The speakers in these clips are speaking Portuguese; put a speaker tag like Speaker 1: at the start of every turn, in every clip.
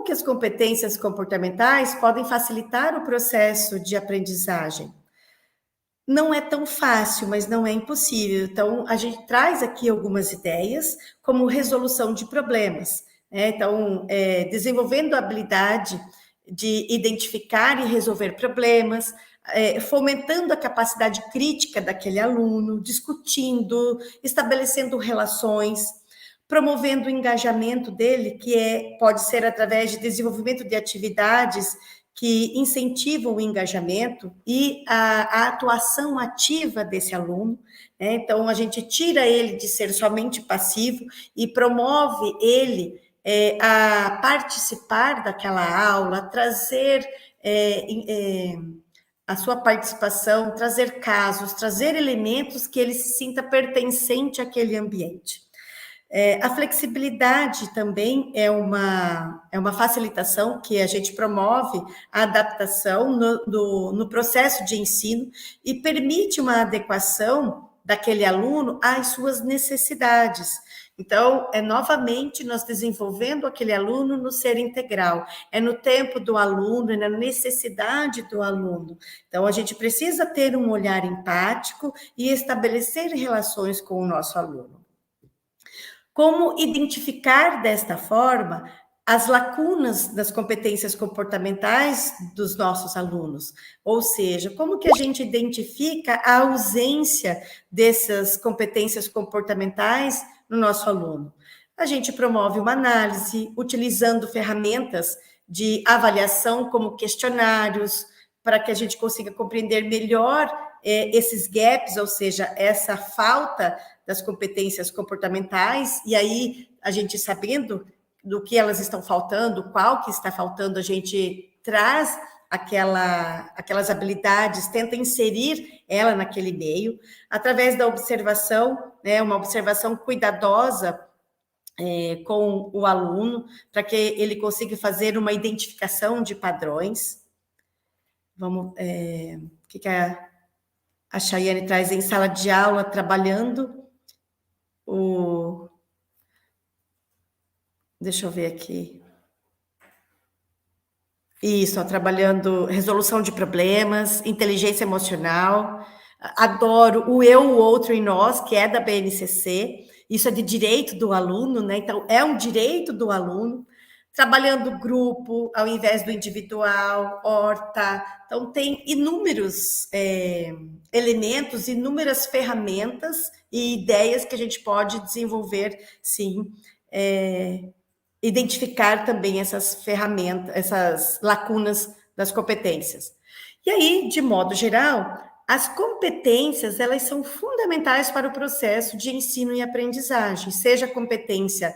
Speaker 1: como que as competências comportamentais podem facilitar o processo de aprendizagem? Não é tão fácil, mas não é impossível. Então, a gente traz aqui algumas ideias, como resolução de problemas, né? Então, desenvolvendo a habilidade de identificar e resolver problemas, fomentando a capacidade crítica daquele aluno, discutindo, estabelecendo relações, promovendo o engajamento dele, que pode ser através de desenvolvimento de atividades que incentivam o engajamento e a atuação ativa desse aluno, né? Então, a gente tira ele de ser somente passivo e promove ele a participar daquela aula, trazer a sua participação, trazer casos, trazer elementos que ele se sinta pertencente àquele ambiente. A flexibilidade também é uma facilitação que a gente promove a adaptação no processo de ensino e permite uma adequação daquele aluno às suas necessidades. Então, novamente nós desenvolvendo aquele aluno no ser integral, no tempo do aluno, na necessidade do aluno. Então, a gente precisa ter um olhar empático e estabelecer relações com o nosso aluno. Como identificar desta forma as lacunas das competências comportamentais dos nossos alunos? Ou seja, como que a gente identifica a ausência dessas competências comportamentais no nosso aluno? A gente promove uma análise utilizando ferramentas de avaliação como questionários, para que a gente consiga compreender melhor esses gaps, ou seja, essa falta das competências comportamentais, e aí a gente sabendo do que elas estão faltando, qual que está faltando, a gente traz aquelas habilidades, tenta inserir ela naquele meio, através da observação, né, uma observação cuidadosa com o aluno, para que ele consiga fazer uma identificação de padrões. Vamos, o que a Chayane traz em sala de aula, trabalhando deixa eu ver aqui. Isso, trabalhando resolução de problemas, inteligência emocional. Adoro o eu, o outro e nós, que é da BNCC. Isso é de direito do aluno, né? Então, é um direito do aluno. Trabalhando grupo, ao invés do individual, horta. Então, tem inúmeros elementos, inúmeras ferramentas e ideias que a gente pode desenvolver, sim, identificar também essas ferramentas, essas lacunas das competências. E aí, de modo geral, as competências, elas são fundamentais para o processo de ensino e aprendizagem, seja a competência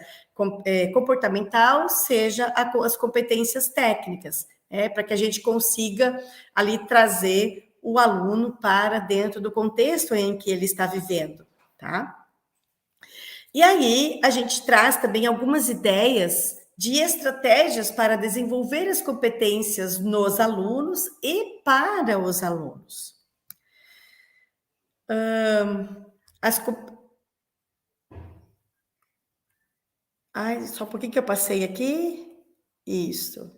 Speaker 1: comportamental, seja as competências técnicas, para que a gente consiga ali trazer o aluno para dentro do contexto em que ele está vivendo, tá? E aí, a gente traz também algumas ideias de estratégias para desenvolver as competências nos alunos e para os alunos. Só um pouquinho que eu passei aqui. Isso.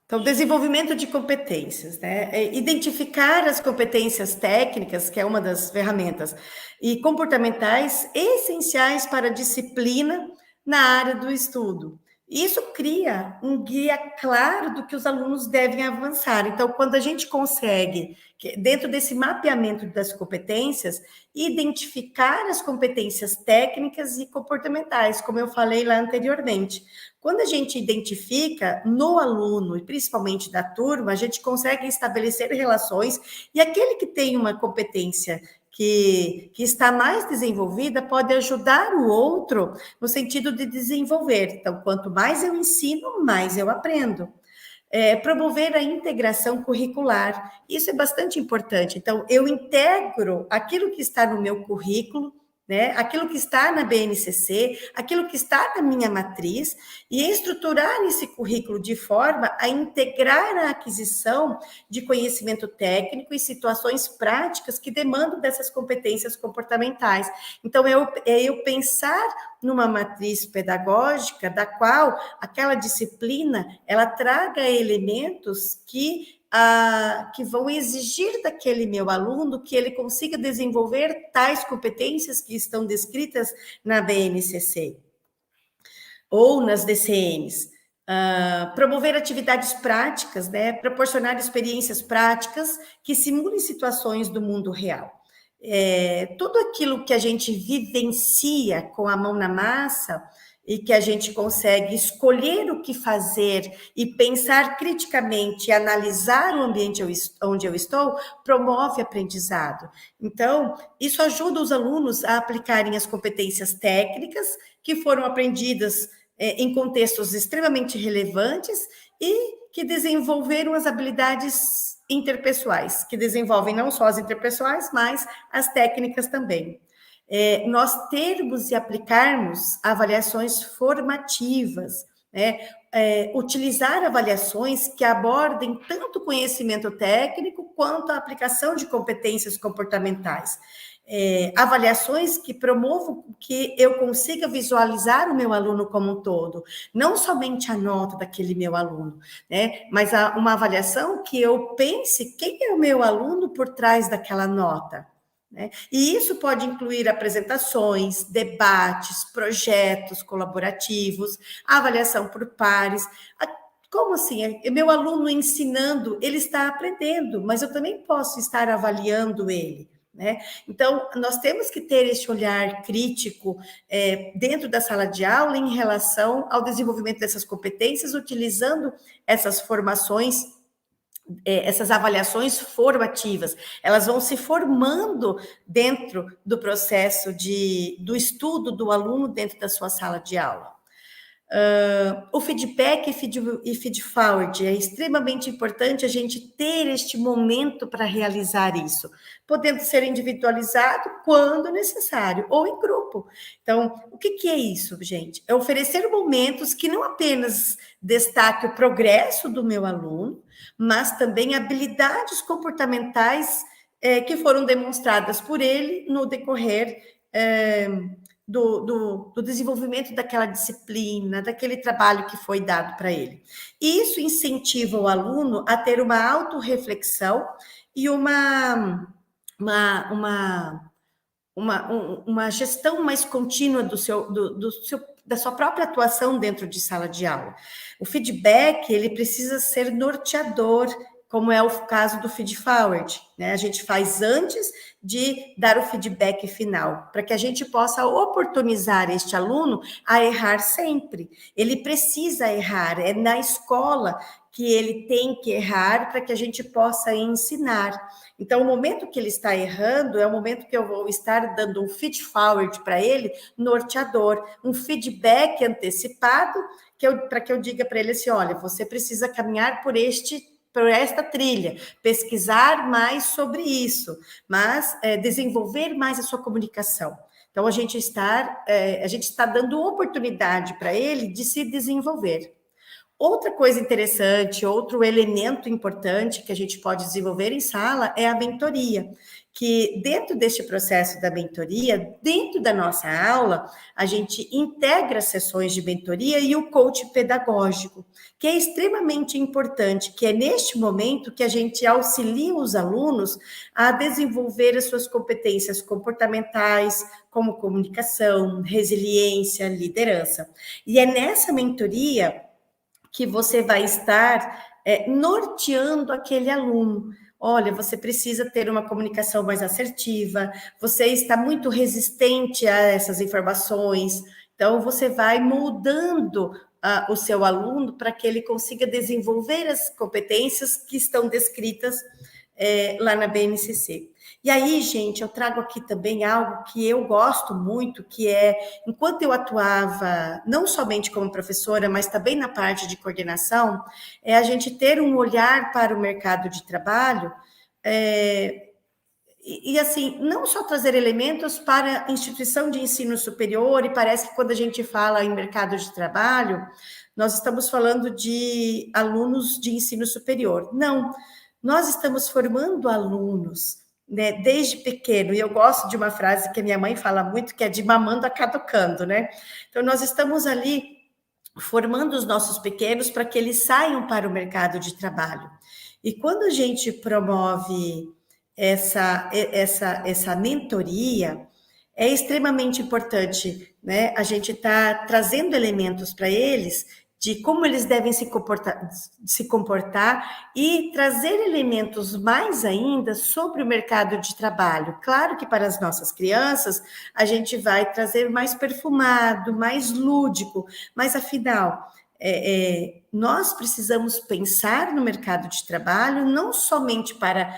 Speaker 1: Então, desenvolvimento de competências, né? Identificar as competências técnicas, que é uma das ferramentas, e comportamentais essenciais para a disciplina na área do estudo. Isso cria um guia claro do que os alunos devem avançar. Então, quando a gente consegue, dentro desse mapeamento das competências, identificar as competências técnicas e comportamentais, como eu falei lá anteriormente. Quando a gente identifica no aluno, e principalmente da turma, a gente consegue estabelecer relações, e aquele que tem uma competência que está mais desenvolvida pode ajudar o outro no sentido de desenvolver. Então, quanto mais eu ensino, mais eu aprendo. Promover a integração curricular, isso é bastante importante. Então, eu integro aquilo que está no meu currículo né? Aquilo que está na BNCC, aquilo que está na minha matriz, e estruturar esse currículo de forma a integrar a aquisição de conhecimento técnico e situações práticas que demandam dessas competências comportamentais. Então, eu pensar numa matriz pedagógica da qual aquela disciplina ela traga elementos que vão exigir daquele meu aluno que ele consiga desenvolver tais competências que estão descritas na BNCC ou nas DCNs. Promover atividades práticas, né? Proporcionar experiências práticas que simulem situações do mundo real. Tudo aquilo que a gente vivencia com a mão na massa e que a gente consegue escolher o que fazer e pensar criticamente, e analisar o ambiente onde eu estou, promove aprendizado. Então, isso ajuda os alunos a aplicarem as competências técnicas que foram aprendidas em contextos extremamente relevantes e que desenvolveram as habilidades interpessoais, que desenvolvem não só as interpessoais, mas as técnicas também. Nós termos e aplicarmos avaliações formativas, né? Utilizar avaliações que abordem tanto o conhecimento técnico quanto a aplicação de competências comportamentais. Avaliações que promovam que eu consiga visualizar o meu aluno como um todo, não somente a nota daquele meu aluno, né? Mas uma avaliação que eu pense quem é o meu aluno por trás daquela nota. Né? E isso pode incluir apresentações, debates, projetos colaborativos, avaliação por pares. Como assim? Meu aluno ensinando, ele está aprendendo, mas eu também posso estar avaliando ele. Né? Então, nós temos que ter esse olhar crítico dentro da sala de aula em relação ao desenvolvimento dessas competências, utilizando essas formações, essas avaliações formativas, elas vão se formando dentro do processo do estudo do aluno dentro da sua sala de aula. O feedback e feed-forward, é extremamente importante a gente ter este momento para realizar isso, podendo ser individualizado quando necessário, ou em grupo. Então, o que é isso, gente? É oferecer momentos que não apenas destaque o progresso do meu aluno, mas também habilidades comportamentais que foram demonstradas por ele no decorrer do desenvolvimento daquela disciplina, daquele trabalho que foi dado para ele. E isso incentiva o aluno a ter uma autorreflexão e uma gestão mais contínua da sua própria atuação dentro de sala de aula. O feedback, ele precisa ser norteador, como é o caso do feed-forward, né? A gente faz antes de dar o feedback final, para que a gente possa oportunizar este aluno a errar sempre. Ele precisa errar, é na escola que ele tem que errar para que a gente possa ensinar. Então, o momento que ele está errando é o momento que eu vou estar dando um feed-forward para ele, norteador, um feedback antecipado, para que eu diga para ele assim, olha, você precisa caminhar por esta trilha, pesquisar mais sobre isso, mas desenvolver mais a sua comunicação. Então, a gente está dando oportunidade para ele de se desenvolver. Outra coisa interessante, outro elemento importante que a gente pode desenvolver em sala é a mentoria, que dentro deste processo da mentoria, dentro da nossa aula, a gente integra sessões de mentoria e o coach pedagógico, que é extremamente importante, que é neste momento que a gente auxilia os alunos a desenvolver as suas competências comportamentais, como comunicação, resiliência, liderança. E é nessa mentoria que você vai estar norteando aquele aluno. Olha, você precisa ter uma comunicação mais assertiva, você está muito resistente a essas informações, então você vai moldando o seu aluno para que ele consiga desenvolver as competências que estão descritas lá na BNCC. E aí, gente, eu trago aqui também algo que eu gosto muito, que é, enquanto eu atuava não somente como professora, mas também na parte de coordenação, é a gente ter um olhar para o mercado de trabalho E assim, não só trazer elementos para a instituição de ensino superior, e parece que quando a gente fala em mercado de trabalho, nós estamos falando de alunos de ensino superior. Não, nós estamos formando alunos, né, desde pequeno, e eu gosto de uma frase que a minha mãe fala muito, que é de mamando a caducando, né? Então, nós estamos ali formando os nossos pequenos para que eles saiam para o mercado de trabalho. E quando a gente promove essa mentoria, é extremamente importante, né? A gente está trazendo elementos para eles de como eles devem se comportar e trazer elementos mais ainda sobre o mercado de trabalho. Claro que para as nossas crianças a gente vai trazer mais perfumado, mais lúdico, mas afinal nós precisamos pensar no mercado de trabalho não somente para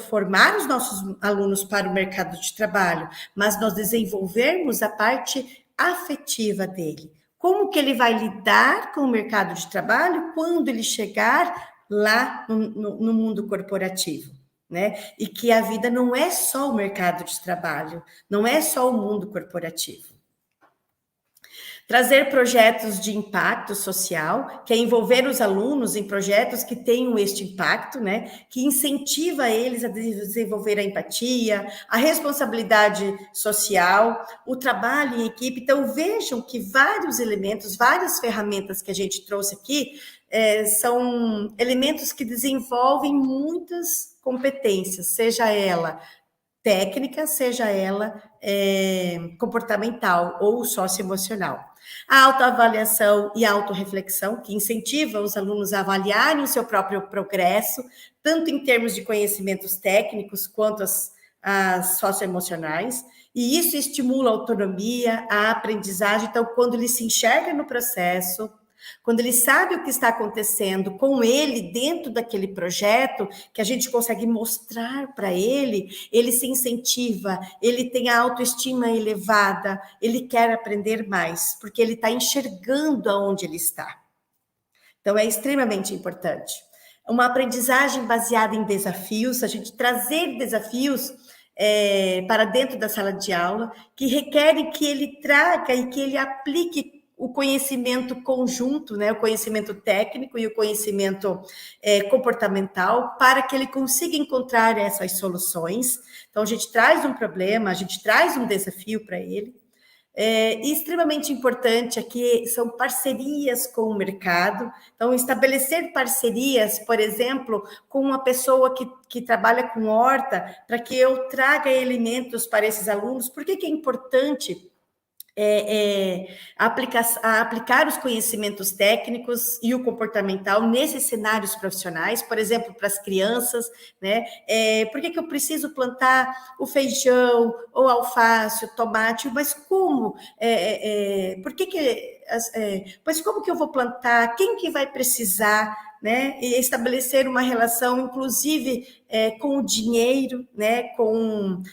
Speaker 1: formar os nossos alunos para o mercado de trabalho, mas nós desenvolvermos a parte afetiva dele. Como que ele vai lidar com o mercado de trabalho quando ele chegar lá no mundo corporativo, né? E que a vida não é só o mercado de trabalho, não é só o mundo corporativo. Trazer projetos de impacto social, que é envolver os alunos em projetos que tenham este impacto, né? Que incentiva eles a desenvolver a empatia, a responsabilidade social, o trabalho em equipe. Então, vejam que vários elementos, várias ferramentas que a gente trouxe aqui, são elementos que desenvolvem muitas competências, seja ela técnica, seja ela comportamental ou socioemocional. A autoavaliação e a autorreflexão, que incentiva os alunos a avaliarem o seu próprio progresso, tanto em termos de conhecimentos técnicos quanto as socioemocionais, e isso estimula a autonomia, a aprendizagem. Então, quando ele se enxerga no processo, quando ele sabe o que está acontecendo com ele dentro daquele projeto, que a gente consegue mostrar para ele, ele se incentiva, ele tem a autoestima elevada, ele quer aprender mais, porque ele está enxergando aonde ele está. Então, é extremamente importante. Uma aprendizagem baseada em desafios, a gente trazer desafios para dentro da sala de aula, que requerem que ele traga e que ele aplique o conhecimento conjunto, né, o conhecimento técnico e o conhecimento comportamental, para que ele consiga encontrar essas soluções. Então, a gente traz um problema, a gente traz um desafio para ele. Extremamente importante aqui são parcerias com o mercado. Então, estabelecer parcerias, por exemplo, com uma pessoa que trabalha com horta, para que eu traga elementos para esses alunos. Por que é importante aplicar os conhecimentos técnicos e o comportamental nesses cenários profissionais, por exemplo, para as crianças, né? Por que eu preciso plantar o feijão, ou alface, o tomate, mas como? Mas como que eu vou plantar? Quem que vai precisar? Né, e estabelecer uma relação, inclusive, com o dinheiro, né, com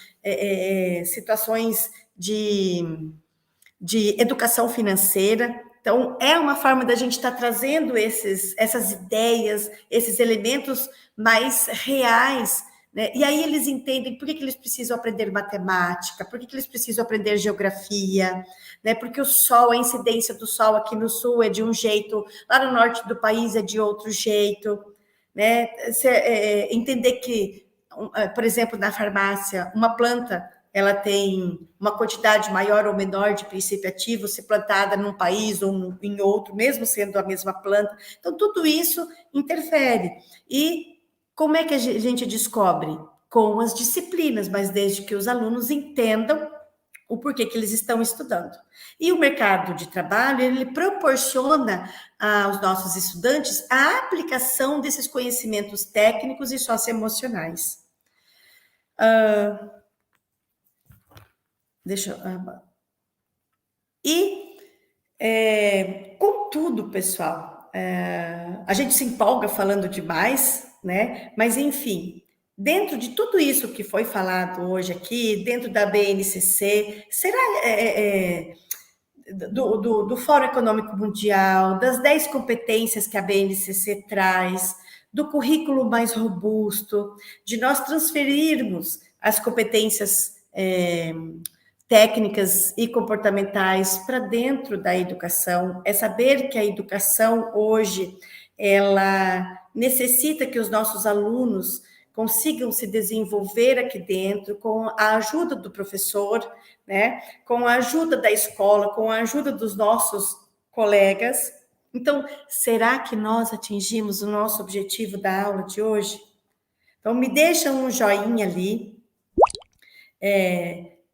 Speaker 1: situações de educação financeira. Então, é uma forma da gente estar trazendo essas ideias, esses elementos mais reais, né? E aí eles entendem por que eles precisam aprender matemática, por que eles precisam aprender geografia, né? Porque o sol, a incidência do sol aqui no sul é de um jeito, lá no norte do país é de outro jeito, né? Entender que, por exemplo, na farmácia, uma planta ela tem uma quantidade maior ou menor de princípio ativo se plantada num país ou em outro, mesmo sendo a mesma planta. Então, tudo isso interfere. E como é que a gente descobre? Com as disciplinas, mas desde que os alunos entendam o porquê que eles estão estudando. E o mercado de trabalho, ele proporciona aos nossos estudantes a aplicação desses conhecimentos técnicos e socioemocionais. Contudo, pessoal, a gente se empolga falando demais, né? Mas, enfim, dentro de tudo isso que foi falado hoje aqui, dentro da BNCC, será do Fórum Econômico Mundial, das 10 competências que a BNCC traz, do currículo mais robusto, de nós transferirmos as competências técnicas e comportamentais para dentro da educação, é saber que a educação hoje, ela necessita que os nossos alunos consigam se desenvolver aqui dentro com a ajuda do professor, né? Com a ajuda da escola, com a ajuda dos nossos colegas. Então, será que nós atingimos o nosso objetivo da aula de hoje? Então, me deixa um joinha ali.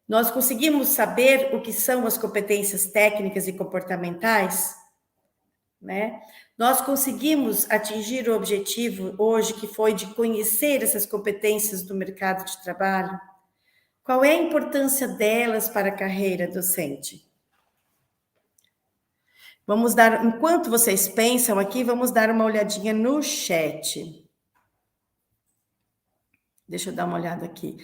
Speaker 1: Nós conseguimos saber o que são as competências técnicas e comportamentais, né? Nós conseguimos atingir o objetivo hoje, que foi de conhecer essas competências do mercado de trabalho? Qual é a importância delas para a carreira docente? Vamos dar, enquanto vocês pensam aqui, vamos dar uma olhadinha no chat. Deixa eu dar uma olhada aqui.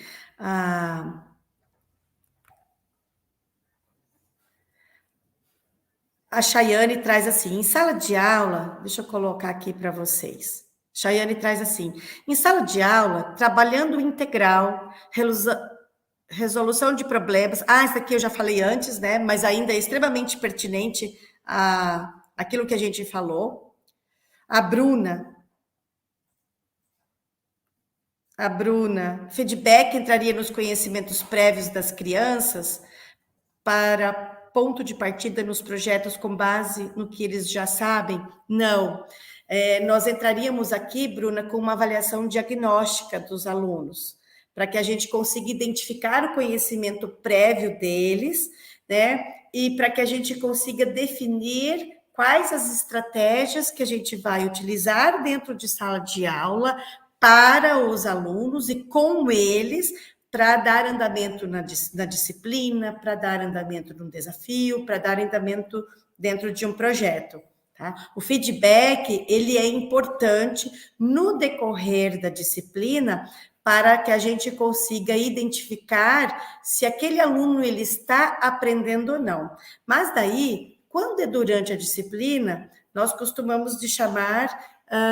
Speaker 1: A Chayane traz assim, em sala de aula, deixa eu colocar aqui para vocês. Chayane traz assim, em sala de aula, trabalhando integral, resolução de problemas. Isso aqui eu já falei antes, né? Mas ainda é extremamente pertinente aquilo que a gente falou. A Bruna, feedback entraria nos conhecimentos prévios das crianças para ponto de partida nos projetos com base no que eles já sabem? Não. Nós entraríamos aqui, Bruna, com uma avaliação diagnóstica dos alunos, para que a gente consiga identificar o conhecimento prévio deles, né? E para que a gente consiga definir quais as estratégias que a gente vai utilizar dentro de sala de aula para os alunos e com eles, para dar andamento na disciplina, para dar andamento num desafio, para dar andamento dentro de um projeto. Tá? O feedback, ele é importante no decorrer da disciplina para que a gente consiga identificar se aquele aluno ele está aprendendo ou não. Mas daí, quando é durante a disciplina, nós costumamos de chamar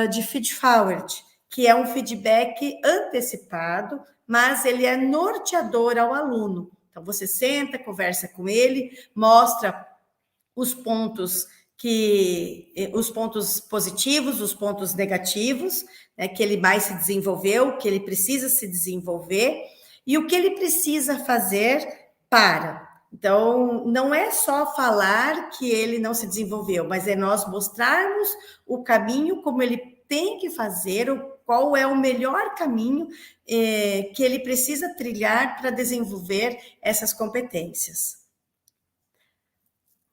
Speaker 1: de feed-forward, que é um feedback antecipado, mas ele é norteador ao aluno. Então, você senta, conversa com ele, mostra os pontos positivos, os pontos negativos, né, que ele mais se desenvolveu, que ele precisa se desenvolver, e o que ele precisa fazer para. Então, não é só falar que ele não se desenvolveu, mas é nós mostrarmos o caminho como ele tem que fazer, qual é o melhor caminho que ele precisa trilhar para desenvolver essas competências.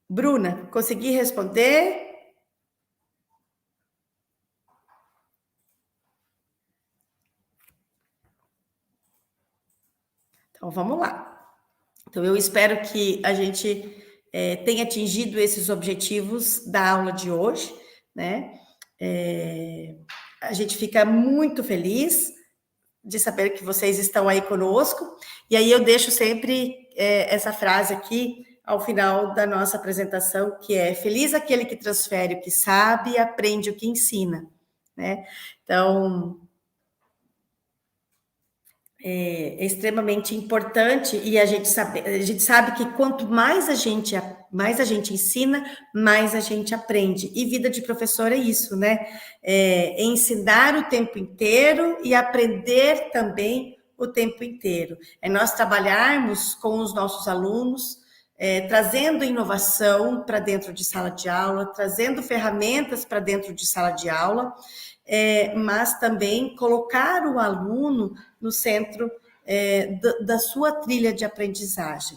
Speaker 1: Bruna, consegui responder? Então, vamos lá. Então, eu espero que a gente tenha atingido esses objetivos da aula de hoje, né? A gente fica muito feliz de saber que vocês estão aí conosco, e aí eu deixo sempre essa frase aqui ao final da nossa apresentação, que é: feliz aquele que transfere o que sabe e aprende o que ensina, né? Então, é extremamente importante, e a gente sabe que quanto mais a gente ensina, mais a gente aprende. E vida de professor é isso, né? É ensinar o tempo inteiro e aprender também o tempo inteiro. É nós trabalharmos com os nossos alunos, trazendo inovação para dentro de sala de aula, trazendo ferramentas para dentro de sala de aula, mas também colocar o aluno no centro da sua trilha de aprendizagem.